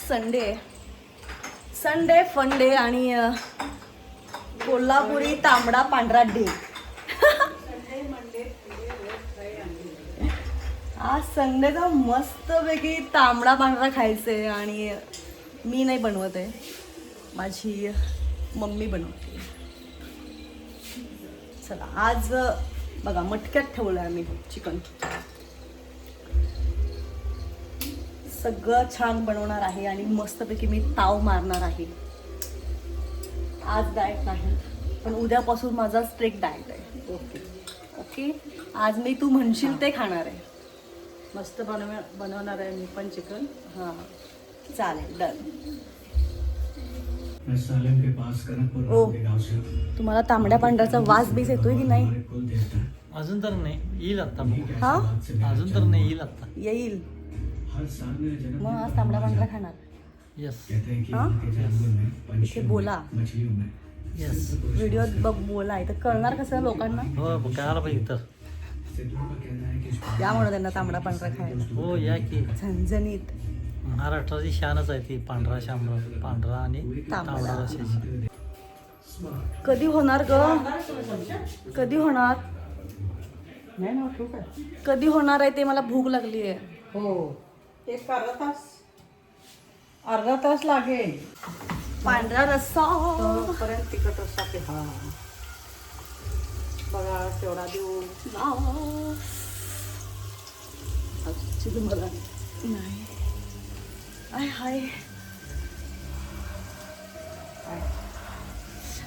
Sunday Sunday fun day आणि कोल्हापुरी तांबडा पांढरा डे. आज संडेचा मस्तपैकी तांबडा पांढरा खायचंय आणि मी नाही बनवत आहे, माझी मम्मी बनवते. चला आज बघा मटक्यात ठेवलं आहे मी चिकन. सगळं छान बनवणार आहे आणि मस्तपैकी मी ताव मारणार आहे. आज डाएट नाही पण उद्यापासून माझा स्ट्रिक्ट डाएट आहे. Okay okay. आज मी तू म्हणशील ते खाणार आहे. मस्त बनवणार आहे मी पण चिकन. हां चालेल डन. ओ तुम्हाला तांबड्या पांढऱ्याचा वास बीस येतोय की नाही? अजून तर नाही, येईल आता. हा अजून तर नाही, येईल आता. येईल मग आज तांबडा पांढरा खाणार. यस हा इथे बोला, यस. व्हिडिओत बघ बोला. इथं कळणार कसं लोकांना? हो कळायला पाहिजे तर. त्यामुळे त्यांना तांबडा पांढरा खायला. हो या की. झणझणीत महाराष्ट्राची शानच आहे ती पांढरा शांबरा, पांढरा आणि तांबडा. तांबडा रस्स्याची. कधी होणार ग? कधी होणार? नाही ना ठेवू काय? कधी होणार आहे ते? मला भूक लागली आहे. हो एक अर्धा तास लागेल. पांढरा रस्सा पर्यंत तिखट रस्सा ते. हा बघा तेवढा देऊ. मला नाही. आय हाय.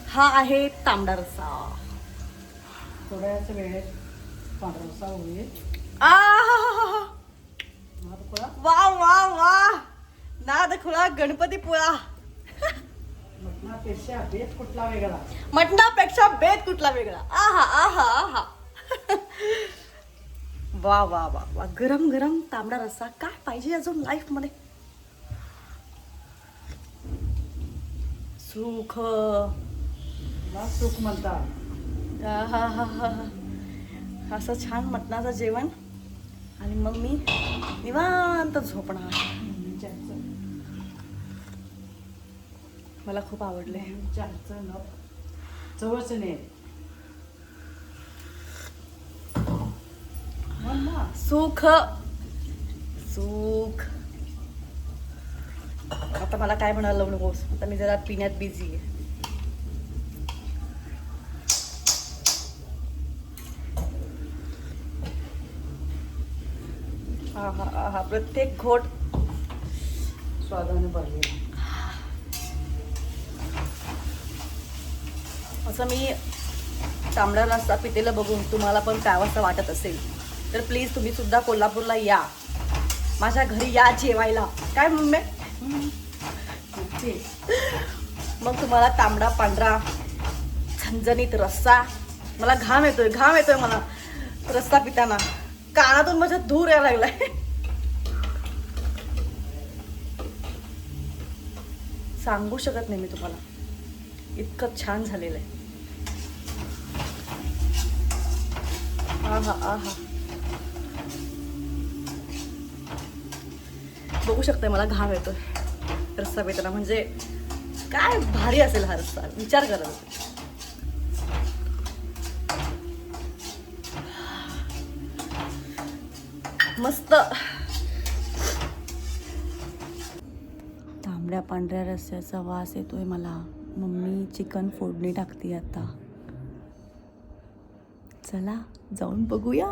हा आहे तांबडा रस्सा. थोड्याच वेळेत पांढरा रस्सा होईल. वा वा वा. नाद खुळा गणपतीपुळा. मटणापेक्षा बेत कुठला वेगळा? मटणापेक्षा बेत कुठला वेगळा? आहा आहा आहा. वा वा वा वा. गरम गरम तांबडा रस्सा. काय पाहिजे अजून लाईफ मध्ये? सुख. सुख म्हणतात. आहाहाहा. असं छान मटणाचं जेवण आणि मग मी निवांत झोपणार. मला खूप आवडले. चवच नाही. सुख सुख. आता मला काय म्हणायला लावू नकोस. आता मी जरा पिण्यात बिझी आहे. आहा आहा. प्रत्येक घोट स्वादाने भरलेला. असं मी तांबडा रस्सा पितेला बघून तुम्हाला पण प्यावंसं वाटत असेल तर प्लीज तुम्ही सुद्धा कोल्हापूरला या. माझ्या घरी या जेवायला. काय मम्मी? मग तुम्हाला तांबडा पांढरा झणझणीत रस्सा. मला घाम येतोय मला रस्सा पिताना. कानातून माझ्या धूर यायला लागलाय. सांगू शकत नाही मी तुम्हाला, इतकं छान झालेलं आहे. आहा आहा. बघू शकताय मला घाम येतोय रस्सा पिताना. म्हणजे काय भारी असेल हा रस्सा. विचार करा. मस्त. तांबड्या पांढऱ्या रस्स्याचा वास येतोय मला. मम्मी चिकन फोडणी टाकते आता. चला जाऊन बघूया.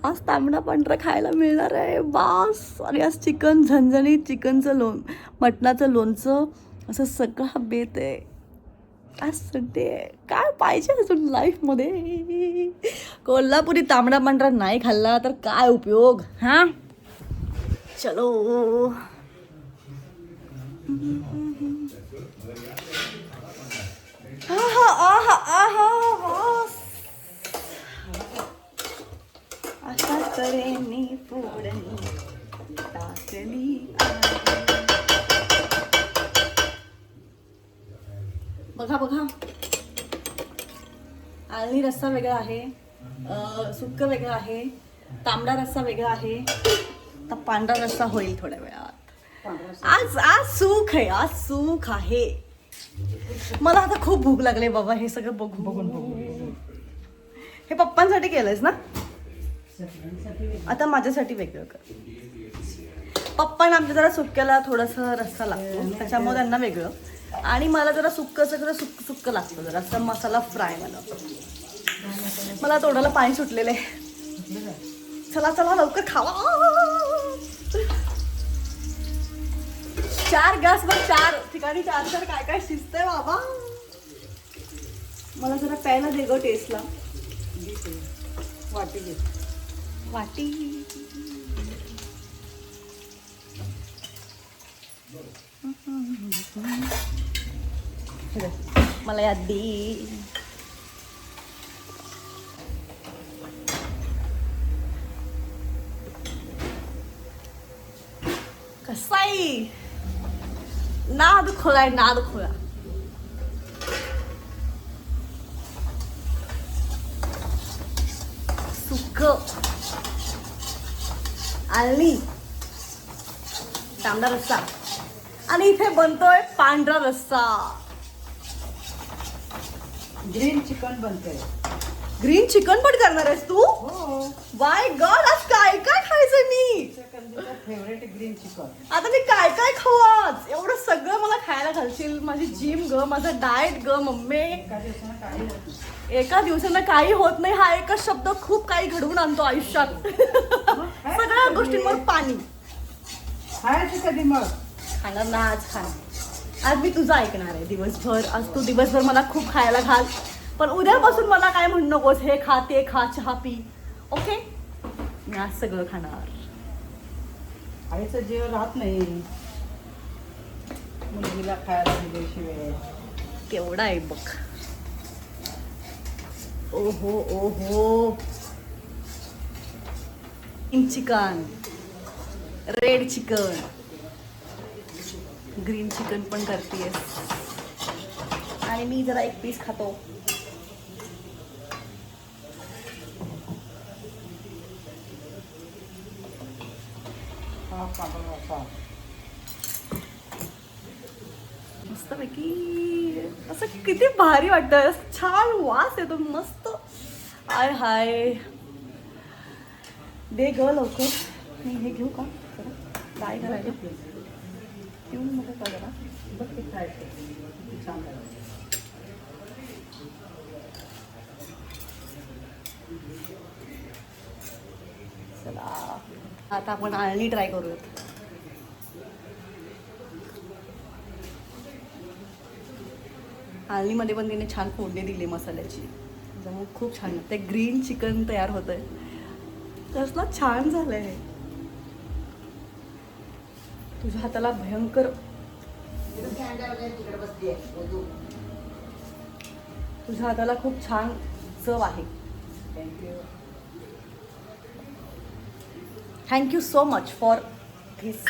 आज तांबडा पांढरा खायला मिळणार आहे. बास. आणि आज चिकन झणझणीत. चिकनचं मटणाचं लोणचं. असं सगळा बेत आहे. आज संडे. काय पाहिजे अजून लाईफमध्ये? कोल्हापुरी तांबडा पांढरा नाही खाल्ला तर काय उपयोग? हा चलो. आहा आहा आहा. अशा तऱ्हेने फोडणी टाकली. बघा बघा. आळणी रस्सा वेगळा आहे, सुक्क वेगळं आहे, तांबडा रस्सा वेगळा आहे. आता पांढरा रस्सा होईल थोड्या वेळात. आज आज सुख आहे, आज सुख आहे. मला आता खूप भूक लागली बाबा, हे सगळं बघून. हे पप्पांसाठी केलंयस ना, आता माझ्यासाठी वेगळं कर. पप्पांना आमच्या जरा सुक्याला थोडासा रस्सा लागतो, त्याच्यामुळे त्यांना वेगळं, आणि मला जरा सगळं सुक्क लागतं, जरा असं मसाला फ्राय. मला तोंडाला पाणी सुटलेलं आहे. चला लवकर खावा. 4 गॅसवर 4 ठिकाणी 4 काय शिजतंय बाबा. मला जरा प्यायला दे ग टेस्टला. वाटी मला याद दे. कसाई नाद खोलाय, नाद खोला. सुक्क आलनी तांबडा रस्सा, आणि इथे बनतोय पांढरा रस्सा. ग्रीन चिकन बनतंय. ग्रीन चिकन पण करणार आहेस तू? बाय गॉड, आज काय खायचंय मी? Favourite green chicken. आता मी काय खाऊ आज? एवढं सगळं मला खायला घालशील? माझी जिम ग, माझं डाएट ग मम्मी. एका दिवसानं काही होत नाही, हा एकच शब्द खूप काही घडवून आणतो आयुष्यात. सगळ्या गोष्टींवर पाणी. खायचं कधी मग? खाणार ना, आज खाणार. आज मी तुझं ऐकणार आहे दिवसभर. आज तू दिवसभर मला खूप खायला घाल, पण उद्यापासून मला काय म्हणू नकोस, हे खा ते खा, चहा पी. ओके, मी आज सगळं खाणार. आईचं जीव राहत नाही मुलगीला खायला दिल्याशिवाय. केवढा आहे बघ. ओहो chicken, red chicken, green chicken पण करतेस, आणि मी जरा एक पीस खातो. मस्तपैकी असं किती भारी वाटतं, छान वास येतो मस्त. हाय दे ग लवकर. मी हे घेऊ का? काय करायचं घेऊन नको का जरा? बघ ते खायचं किती छान लागतं. चला आता आपण आळणी ट्राय करूयात. आळणीमध्ये पण तिने छान फोडणी दिली मसाल्याची, त्यामुळे खूप छान ते ग्रीन चिकन तयार होतंय. कसला छान झालंय. तुझ्या हाताला भयंकर, तुझ्या हाताला खूप छान चव आहे. Thank you so much for this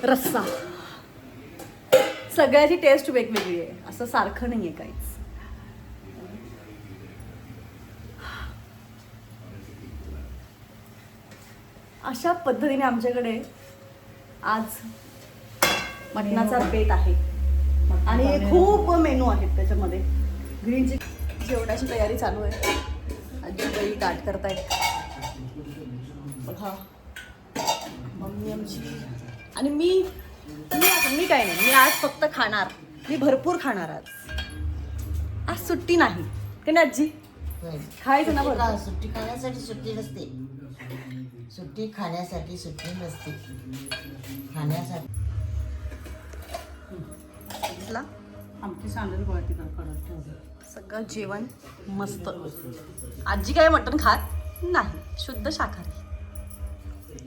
रस्सा. सगळ्याची टेस्ट वेगवेगळी आहे, असं सारखं नाही आहे काहीच. अशा पद्धतीने आमच्याकडे आज मटणाचा बेत आहे, आणि खूप मेनू आहेत त्याच्यामध्ये. ग्रीन चिकन जेवणाची तयारी चालू आहे. आजी काही ताट करतायत बघा मम्मी आमची. आणि मी काय नाही, मी आज फक्त खाणार. मी भरपूर खाणार आज सुट्टी नाही की नाही आजी? खायचं ना भरपूर. सुट्टी खाण्यासाठी सुट्टी नसते, सुट्टी खाण्यासाठी सुट्टी नसते, खाण्यासाठी. आमची सांडल गोळा तिकडे कडक ठेवलं. सगळं जेवण मस्त. आजी काय मटण खात नाही, शुद्ध शाकाहारी.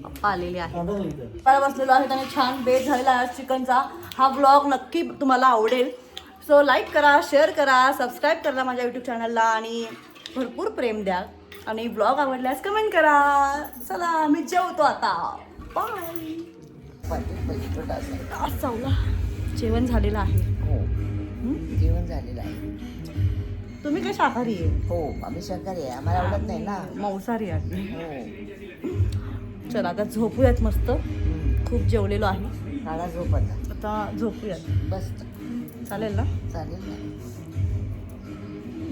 पप्पा आलेले आहे, बसलेलो आहे, त्याने छान बेत झालेला आहे चिकनचा. हा ब्लॉग नक्की तुम्हाला आवडेल. सो लाईक करा, शेअर करा, सबस्क्राईब करा माझ्या यूट्यूब चॅनलला, आणि भरपूर प्रेम द्या, आणि ब्लॉग आवडल्यास कमेंट करा. चला मी जेवतो आता, बाय. आज चावला. जेवण झालेलं आहे. हो, जेवण झालेलं आहे. तुम्ही काय शाकाहारी आहे? हो, आम्ही शाकाहारी आहे, आम्हाला आवडत नाही ना. मांसाहारी आहे. हो. चला आता झोपूयात मस्त. खूप जेवलेलो आहे. काळा झोप आता. आता झोपूयात. बस चालेल ना? चालेल ना.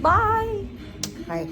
बाय. काय